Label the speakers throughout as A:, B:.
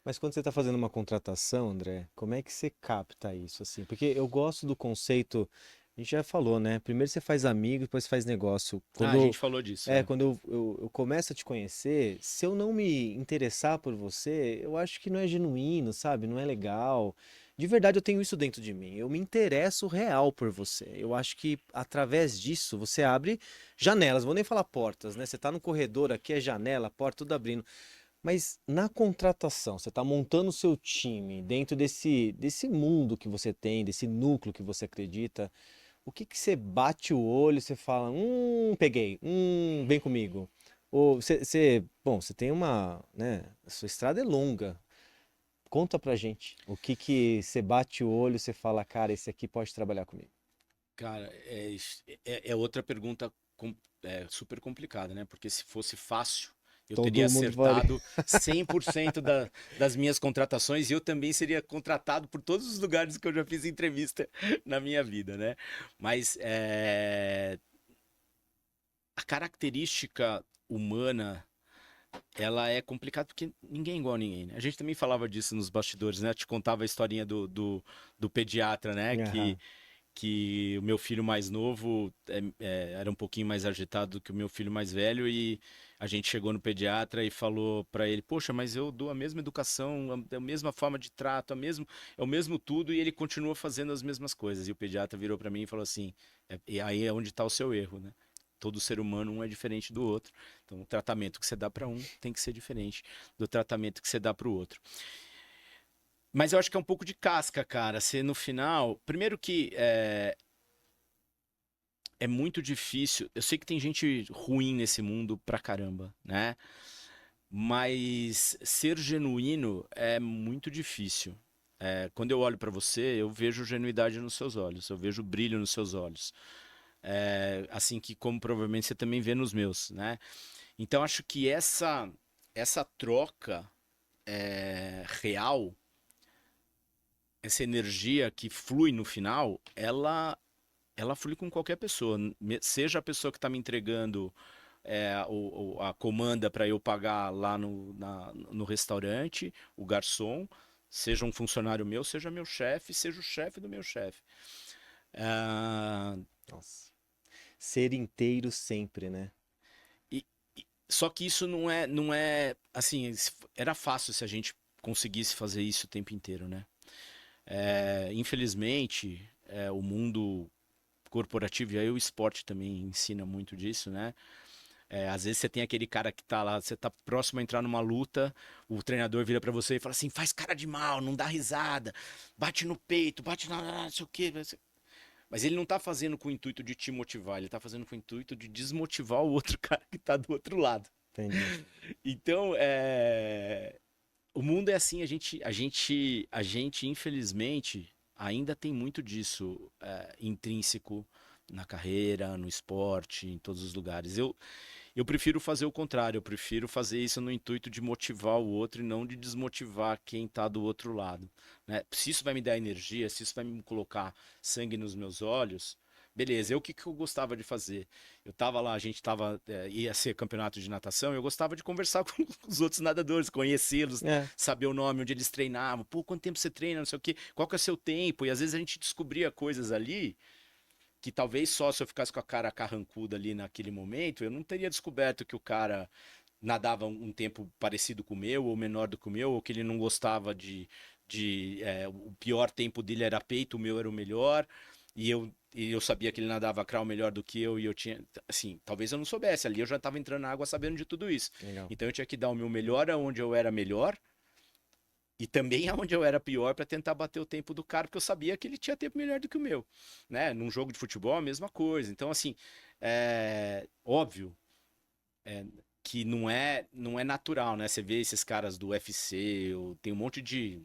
A: Mas quando você está fazendo uma contratação, André, como é que você capta isso assim? Porque eu gosto do conceito, a gente já falou, né? Primeiro você faz amigo, depois faz negócio.
B: Ah, a gente falou disso, é.
A: Quando eu começo a te conhecer, se eu não me interessar por você, eu acho que não é genuíno, sabe? Não é legal. De verdade, eu tenho isso dentro de mim. Eu me interesso real por você. Eu acho que através disso você abre janelas, vou nem falar portas, né? Você tá no corredor aqui, é janela, porta, tudo abrindo. Mas na contratação, você está montando o seu time dentro desse mundo que você tem, desse núcleo que você acredita. O que que você bate o olho, e você fala, peguei, vem comigo. Ou bom, você tem né, a sua estrada é longa. Conta pra gente. O que que você bate o olho, e você fala, cara, esse aqui pode trabalhar comigo.
B: Cara, é outra pergunta super complicada, né? Porque se fosse fácil, eu teria
A: Todo mundo pode.
B: acertado 100% das minhas contratações e eu também seria contratado por todos os lugares que eu já fiz entrevista na minha vida, né? Mas a característica humana, ela é complicada porque ninguém é igual a ninguém, né? A gente também falava disso nos bastidores, né? Eu te contava a historinha do pediatra, né?
A: Aham.
B: Que o meu filho mais novo era um pouquinho mais agitado do que o meu filho mais velho e a gente chegou no pediatra e falou para ele, poxa, mas eu dou a mesma educação, a mesma forma de trato, é o mesmo tudo e ele continua fazendo as mesmas coisas. E o pediatra virou para mim e falou assim, e aí é onde está o seu erro, né? Todo ser humano um é diferente do outro. Então, o tratamento que você dá para um tem que ser diferente do tratamento que você dá para o outro. Mas eu acho que é um pouco de casca, cara. Você no final. Primeiro que é muito difícil. Eu sei que tem gente ruim nesse mundo pra caramba, né? Mas ser genuíno é muito difícil. Quando eu olho pra você, eu vejo genuidade nos seus olhos, eu vejo brilho nos seus olhos. Assim que como provavelmente você também vê nos meus, né? Então acho que essa troca real, essa energia que flui no final, ela flui com qualquer pessoa, seja a pessoa que está me entregando a comanda para eu pagar lá no restaurante, o garçom, seja um funcionário meu, seja meu chefe, seja o chefe do meu chefe. Ah,
A: Nossa. Ser inteiro sempre, né?
B: e- só que isso não é assim, era fácil se a gente conseguisse fazer isso o tempo inteiro, né? Infelizmente, o mundo corporativo e aí o esporte também ensina muito disso, né? Às vezes você tem aquele cara que tá lá, você tá próximo a entrar numa luta, o treinador vira pra você e fala assim: faz cara de mal, não dá risada, bate no peito, bate não sei o quê. Mas ele não tá fazendo com o intuito de te motivar, ele tá fazendo com o intuito de desmotivar o outro cara que tá do outro lado.
A: Entendi.
B: Então, o mundo é assim, a gente infelizmente ainda tem muito disso intrínseco na carreira, no esporte, em todos os lugares. Eu prefiro fazer o contrário, eu prefiro fazer isso no intuito de motivar o outro e não de desmotivar quem está do outro lado, né? Se isso vai me dar energia, se isso vai me colocar sangue nos meus olhos, beleza. O que eu gostava de fazer? Eu tava lá, a gente tava, ia ser campeonato de natação, eu gostava de conversar com os outros nadadores, conhecê-los,
A: É.
B: saber o nome, onde eles treinavam, pô, quanto tempo você treina, não sei o quê, qual que é o seu tempo, e às vezes a gente descobria coisas ali que talvez só se eu ficasse com a cara carrancuda ali naquele momento, eu não teria descoberto que o cara nadava um tempo parecido com o meu, ou menor do que o meu, ou que ele não gostava o pior tempo dele era peito, o meu era o melhor, e eu sabia que ele nadava crawl melhor do que eu, e eu tinha, assim, talvez eu não soubesse, ali eu já estava entrando na água sabendo de tudo isso.
A: Legal.
B: Então eu tinha que dar o meu melhor aonde eu era melhor, e também aonde eu era pior para tentar bater o tempo do cara, porque eu sabia que ele tinha tempo melhor do que o meu, né? Num jogo de futebol, a mesma coisa. Então, assim, óbvio que não é natural, né? Você vê esses caras do UFC, tem um monte de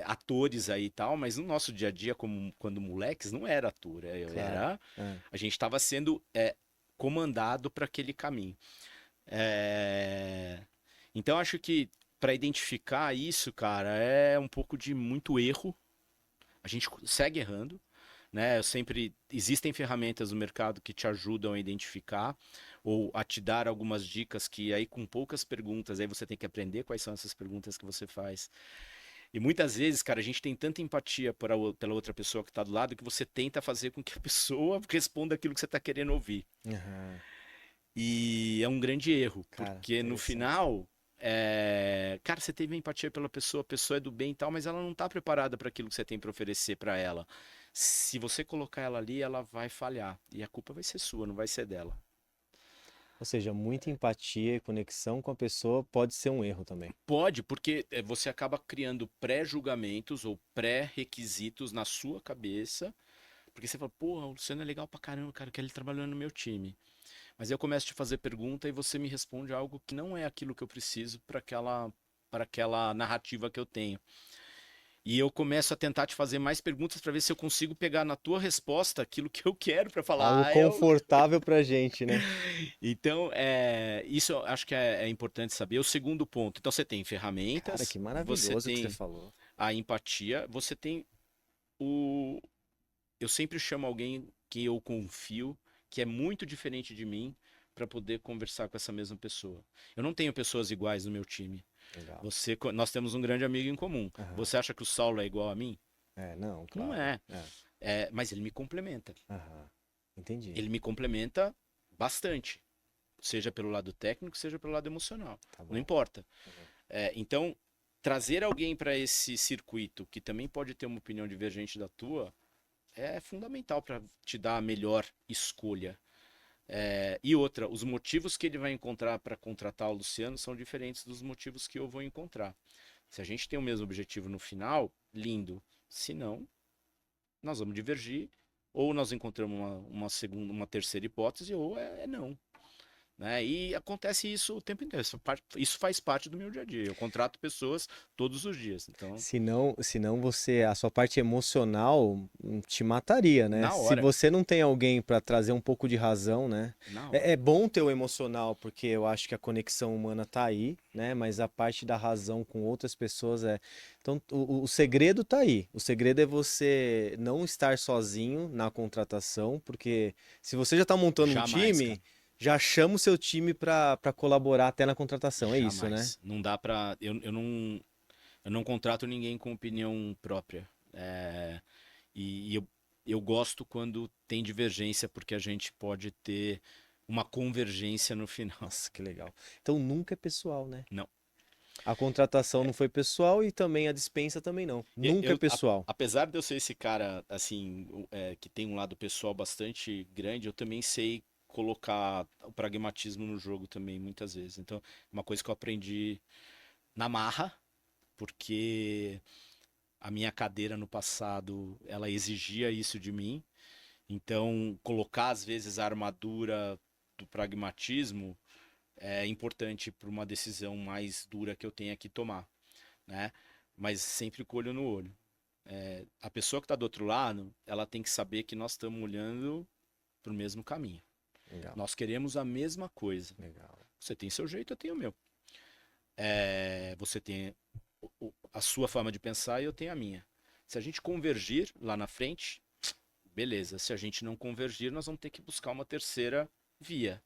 B: atores aí e tal, mas no nosso dia a dia, como quando moleques, não era ator,
A: Claro. É.
B: a gente estava sendo comandado para aquele caminho. É, Então acho que para identificar isso, cara, é um pouco de muito erro. A gente segue errando, né? Existem ferramentas no mercado que te ajudam a identificar ou a te dar algumas dicas que aí com poucas perguntas, aí você tem que aprender quais são essas perguntas que você faz. E muitas vezes, cara, a gente tem tanta empatia pela outra pessoa que está do lado que você tenta fazer com que a pessoa responda aquilo que você está querendo ouvir.
A: Aham.
B: E é um grande erro,
A: Cara,
B: porque no
A: interessante.
B: final, cara, você teve empatia pela pessoa, a pessoa é do bem e tal, mas ela não está preparada para aquilo que você tem para oferecer para ela. Se você colocar ela ali, ela vai falhar. E a culpa vai ser sua, não vai ser dela.
A: Ou seja, muita empatia e conexão com a pessoa pode ser um erro também.
B: Pode, porque você acaba criando pré-julgamentos ou pré-requisitos na sua cabeça, porque você fala, porra, o Luciano é legal pra caramba, cara, que ele trabalhando no meu time. Mas aí eu começo a te fazer pergunta e você me responde algo que não é aquilo que eu preciso para aquela narrativa que eu tenho. E eu começo a tentar te fazer mais perguntas para ver se eu consigo pegar na tua resposta aquilo que eu quero para
A: Algo
B: falar.
A: confortável pra gente, né?
B: Então, isso eu acho que é importante saber. O segundo ponto, então você tem
A: Cara,
B: ferramentas,
A: que
B: você
A: maravilhoso que você
B: tem
A: falou.
B: a empatia, você tem o. Eu sempre chamo alguém que eu confio, que é muito diferente de mim, para poder conversar com essa mesma pessoa. Eu não tenho pessoas iguais no meu time.
A: Legal.
B: Nós temos um grande amigo em comum.
A: Aham.
B: Você acha que o Saulo é igual a mim?
A: É, não,
B: Não
A: claro.
B: é.
A: É.
B: Mas ele me complementa.
A: Aham. Entendi.
B: Ele me complementa bastante, seja pelo lado técnico, seja pelo lado emocional.
A: Tá
B: Não
A: bom.
B: importa.
A: Uhum.
B: Então, trazer alguém para esse circuito que também pode ter uma opinião divergente da tua é fundamental para te dar a melhor escolha. E outra, os motivos que ele vai encontrar para contratar o Luciano são diferentes dos motivos que eu vou encontrar. Se a gente tem o mesmo objetivo no final, lindo. Se não, nós vamos divergir, ou nós encontramos uma segunda, uma terceira hipótese, ou é não. Né? E acontece isso o tempo inteiro. Isso faz parte do meu dia a dia. Eu contrato pessoas todos os dias. Então,
A: Senão você, a sua parte emocional te mataria, né?
B: na
A: Se
B: hora,
A: você não tem alguém para trazer um pouco de razão, né?
B: na
A: É,
B: hora.
A: é bom ter o emocional, porque eu acho que a conexão humana tá aí, né? Mas a parte da razão com outras pessoas é. Então, o segredo tá aí. O segredo é você não estar sozinho na contratação, porque se você já tá montando um
B: Jamais,
A: time,
B: cara.
A: já chama o seu time para colaborar até na contratação. É isso, né?
B: Jamais. Não dá pra. Eu não contrato ninguém com opinião própria. E eu gosto quando tem divergência, porque a gente pode ter uma convergência no final.
A: Nossa, que legal. Então nunca é pessoal, né?
B: Não.
A: A contratação não foi pessoal e também a dispensa também não. Nunca é pessoal.
B: Apesar de eu ser esse cara, assim, que tem um lado pessoal bastante grande, eu também sei colocar o pragmatismo no jogo também, muitas vezes. Então, uma coisa que eu aprendi na marra, porque a minha cadeira no passado, ela exigia isso de mim. Então, colocar às vezes a armadura do pragmatismo é importante para uma decisão mais dura que eu tenha que tomar, né? Mas sempre com o olho no olho. A pessoa que está do outro lado, ela tem que saber que nós estamos olhando para o mesmo caminho.
A: Legal,
B: Nós queremos a mesma coisa.
A: legal.
B: Você tem seu jeito, eu tenho o meu. Você tem a sua forma de pensar e eu tenho a minha. Se a gente convergir lá na frente, beleza. Se a gente não convergir, nós vamos ter que buscar uma terceira via.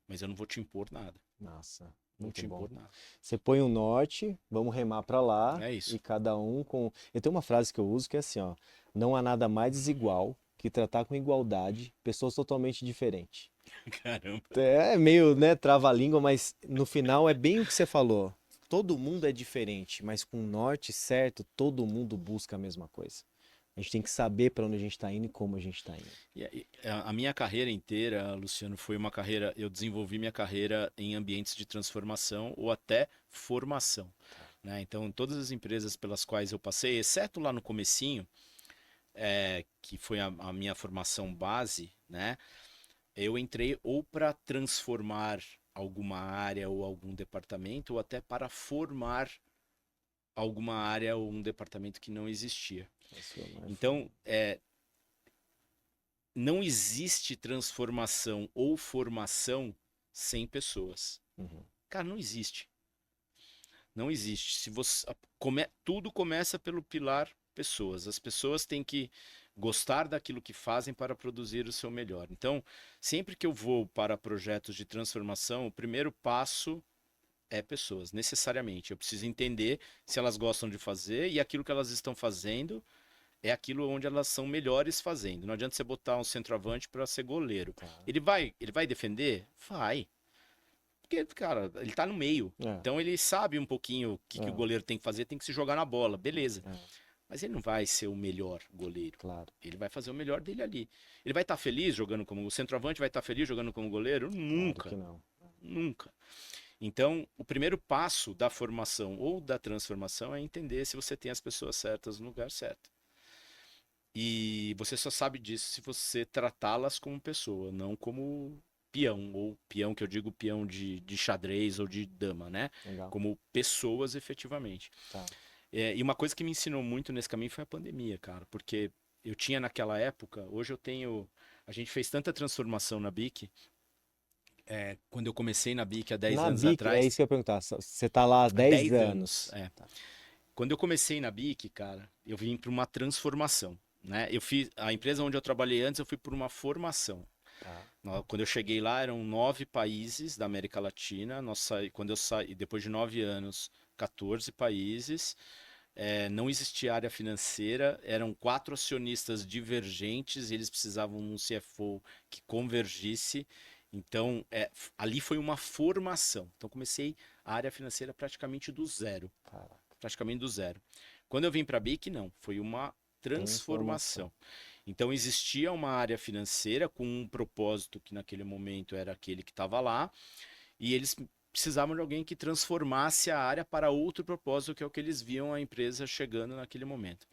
B: Mas eu não vou te impor nada.
A: Nossa,
B: Não vou
A: muito
B: te
A: bom.
B: impor nada.
A: Você põe o norte, vamos remar para lá
B: É
A: e
B: isso.
A: cada um com. Eu tenho uma frase que eu uso que é assim, ó: não há nada mais desigual que tratar com igualdade pessoas totalmente diferentes.
B: Caramba.
A: É meio, né, trava-língua, mas no final é bem o que você falou. Todo mundo é diferente, mas com o norte certo, todo mundo busca a mesma coisa. A gente tem que saber para onde a gente está indo e como a gente está indo.
B: A minha carreira inteira, Luciano, foi uma carreira. Eu desenvolvi minha carreira em ambientes de transformação ou até formação. Né? Então, todas as empresas pelas quais eu passei, exceto lá no comecinho, que foi a minha formação base, né? Eu entrei ou para transformar alguma área ou algum departamento, ou até para formar alguma área ou um departamento que não existia.
A: Transformar e
B: Então,
A: formar.
B: não existe transformação ou formação sem pessoas.
A: Uhum.
B: Cara, não existe. Não existe. Se você tudo começa pelo pilar pessoas. As pessoas têm que gostar daquilo que fazem para produzir o seu melhor. Então, sempre que eu vou para projetos de transformação, o primeiro passo é pessoas, necessariamente. Eu preciso entender se elas gostam de fazer e aquilo que elas estão fazendo é aquilo onde elas são melhores fazendo. Não adianta você botar um centroavante para ser goleiro.
A: Tá.
B: Ele vai defender? Vai. Porque, cara, ele tá no meio.
A: É,
B: Então ele sabe um pouquinho o que o
A: é,
B: goleiro tem que fazer, tem que se jogar na bola, beleza.
A: é,
B: Mas ele não vai ser o melhor goleiro.
A: claro.
B: Ele vai fazer o melhor dele ali. Ele vai estar feliz jogando como o centroavante, vai estar feliz jogando como goleiro?
A: Claro que
B: Nunca.
A: não.
B: Nunca. Então, o primeiro passo da formação ou da transformação é entender se você tem as pessoas certas no lugar certo. E você só sabe disso se você tratá-las como pessoa, não como peão, ou peão que eu digo peão de xadrez ou de dama, né?
A: Legal.
B: Como pessoas efetivamente.
A: Tá.
B: E uma coisa que me ensinou muito nesse caminho foi a pandemia, cara, porque eu tinha naquela época, hoje eu tenho. A gente fez tanta transformação na BIC, quando eu comecei na BIC há 10
A: Na
B: anos
A: BIC, é isso
B: atrás,
A: que eu ia perguntar. Você tá lá há
B: há
A: 10
B: 10 anos,
A: anos. Tá.
B: Quando eu comecei na BIC, cara, eu vim para uma transformação, né? Eu fiz a empresa onde eu trabalhei antes, eu fui por uma formação.
A: Tá.
B: Quando eu cheguei lá, eram 9 países da América Latina. Quando eu saí, depois de 9 anos, 14 países. Não existia área financeira, eram 4 acionistas divergentes e eles precisavam de um CFO que convergisse. Então, ali foi uma formação. Então, comecei a área financeira praticamente do zero.
A: Caraca.
B: Praticamente do zero. Quando eu vim para a BIC, não. Foi uma
A: Transformação.
B: transformação. Então, existia uma área financeira com um propósito que naquele momento era aquele que estava lá, e eles precisavam de alguém que transformasse a área para outro propósito, que é o que eles viam a empresa chegando naquele momento.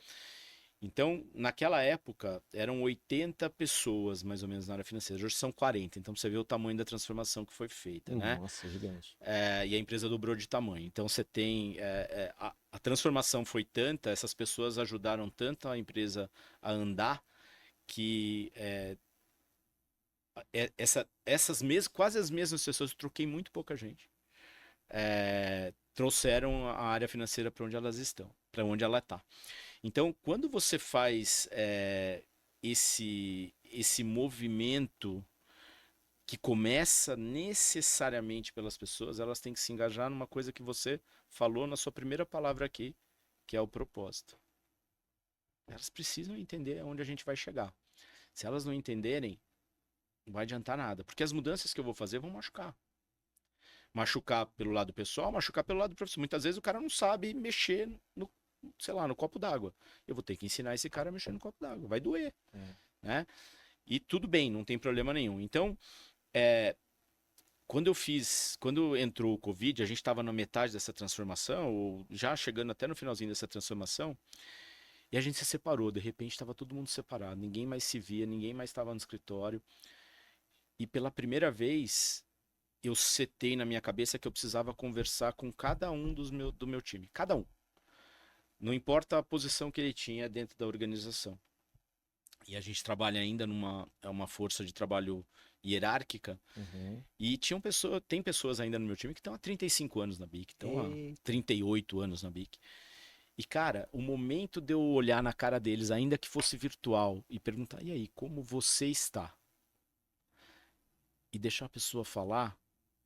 B: Então, naquela época, eram 80 pessoas, mais ou menos, na área financeira. Hoje são 40. Então, você vê o tamanho da transformação que foi feita, né?
A: Nossa, gigante.
B: E a empresa dobrou de tamanho. Então, você tem... a transformação foi tanta, essas pessoas ajudaram tanto a empresa a andar, que quase as mesmas pessoas, eu troquei muito pouca gente, trouxeram a área financeira para onde elas estão, para onde ela está. Então, quando você faz esse movimento que começa necessariamente pelas pessoas, elas têm que se engajar numa coisa que você falou na sua primeira palavra aqui, que é o propósito. Elas precisam entender onde a gente vai chegar. Se elas não entenderem, não vai adiantar nada, porque as mudanças que eu vou fazer vão machucar. Machucar pelo lado pessoal, machucar pelo lado profissional. Muitas vezes o cara não sabe mexer no, sei lá, no copo d'água. Eu vou ter que ensinar esse cara a mexer no copo d'água. Vai doer, né? E tudo bem, não tem problema nenhum. Então, quando entrou o Covid, a gente estava na metade dessa transformação, ou já chegando até no finalzinho dessa transformação, e a gente se separou. De repente, estava todo mundo separado. Ninguém mais se via, ninguém mais estava no escritório. E pela primeira vez, eu setei na minha cabeça que eu precisava conversar com cada um do meu time. Cada um. Não importa a posição que ele tinha dentro da organização. E a gente trabalha ainda uma força de trabalho hierárquica.
A: Uhum.
B: E tem pessoas ainda no meu time que estão há 35 anos na BIC, estão há
A: Eita.
B: 38 anos na BIC. E, cara, o momento de eu olhar na cara deles, ainda que fosse virtual, e perguntar, e aí, como você está? E deixar a pessoa falar.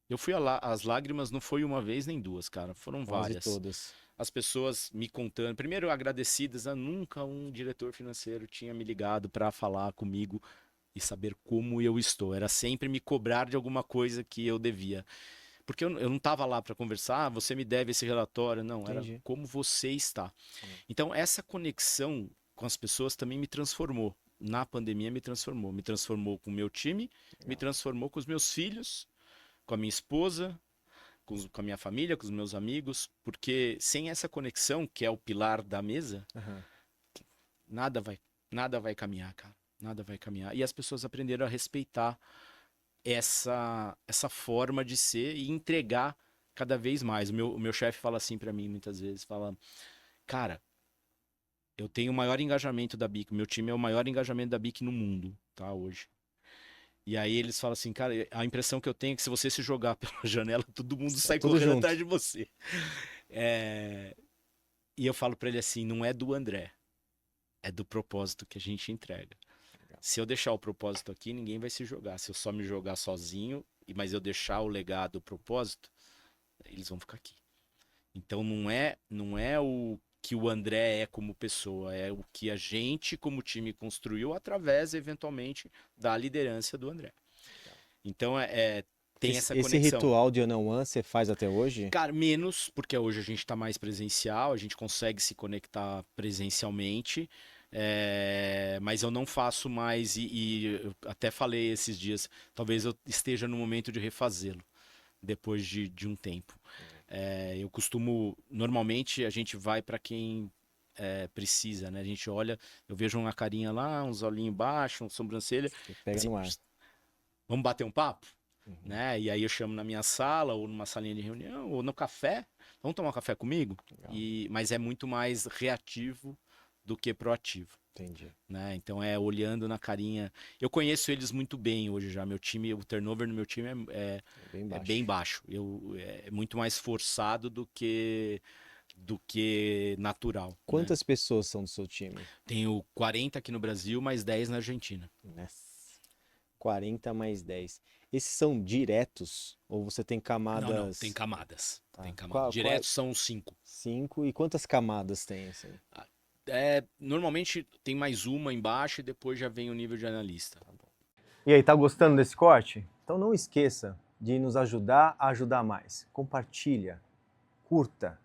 B: Eu fui as lágrimas não foi uma vez nem duas, cara, foram
A: Quase
B: várias.
A: todas.
B: As pessoas me contando, primeiro agradecidas, nunca um diretor financeiro tinha me ligado para falar comigo e saber como eu estou. Era sempre me cobrar de alguma coisa que eu devia. Porque eu não estava lá para conversar, você me deve esse relatório. Não, era
A: Entendi.
B: como você está. Então, essa conexão com as pessoas também me transformou. Na pandemia, me transformou. Me transformou com o meu time, me
A: Legal.
B: transformou com os meus filhos, com a minha esposa, com a minha família, com os meus amigos. Porque sem essa conexão, que é o pilar da mesa,
A: Aham.
B: nada vai caminhar, cara. Nada vai caminhar. E as pessoas aprenderam a respeitar essa forma de ser e entregar cada vez mais. O meu chefe fala assim para mim muitas vezes, fala, cara, eu tenho o maior engajamento da BIC, meu time é o maior engajamento da BIC no mundo, tá, hoje. E aí eles falam assim, cara, a impressão que eu tenho é que se você se jogar pela janela, todo mundo
A: Tá
B: sai
A: tudo
B: correndo
A: junto.
B: atrás de você. E eu falo para ele assim, não é do André, é do propósito que a gente entrega. Se eu deixar o propósito aqui, ninguém vai se jogar. Se eu só me jogar sozinho, mas eu deixar o legado, o propósito, eles vão ficar aqui. Então não é o que o André é como pessoa, é o que a gente como time construiu através, eventualmente, da liderança do André. Então tem essa
A: Esse
B: conexão.
A: ritual de one-on-one você faz até hoje?
B: Cara, menos, porque hoje a gente está mais presencial, a gente consegue se conectar presencialmente, mas eu não faço mais, e eu até falei esses dias, talvez eu esteja no momento de refazê-lo, depois de um tempo. Eu costumo, normalmente a gente vai para quem precisa, né? A gente olha, eu vejo uma carinha lá, uns olhinhos baixos, uma sobrancelha,
A: Pega
B: assim,
A: no ar.
B: vamos bater um papo?
A: Uhum.
B: Né? E aí eu chamo na minha sala, ou numa salinha de reunião, ou no café. Vamos tomar um café comigo? Mas é muito mais reativo do que proativo.
A: Entendi.
B: Né? Então olhando na carinha. Eu conheço eles muito bem hoje já. Meu time, o turnover no meu time é bem baixo. É muito mais forçado do que natural.
A: Quantas pessoas são do seu time?
B: Tenho 40 aqui no Brasil, mais 10 na Argentina.
A: Nossa. 40 mais 10. Esses são diretos? Ou você tem camadas?
B: Não, tem camadas.
A: Tá.
B: Tem camadas. Diretos são 5.
A: 5. E quantas camadas tem assim?
B: Normalmente tem mais uma embaixo e depois já vem o nível de analista.
A: Tá bom. E aí, tá gostando desse corte? Então não esqueça de nos ajudar a ajudar mais. Compartilha, curta,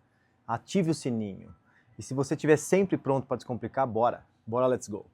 A: ative o sininho. E se você estiver sempre pronto para descomplicar, bora, let's go!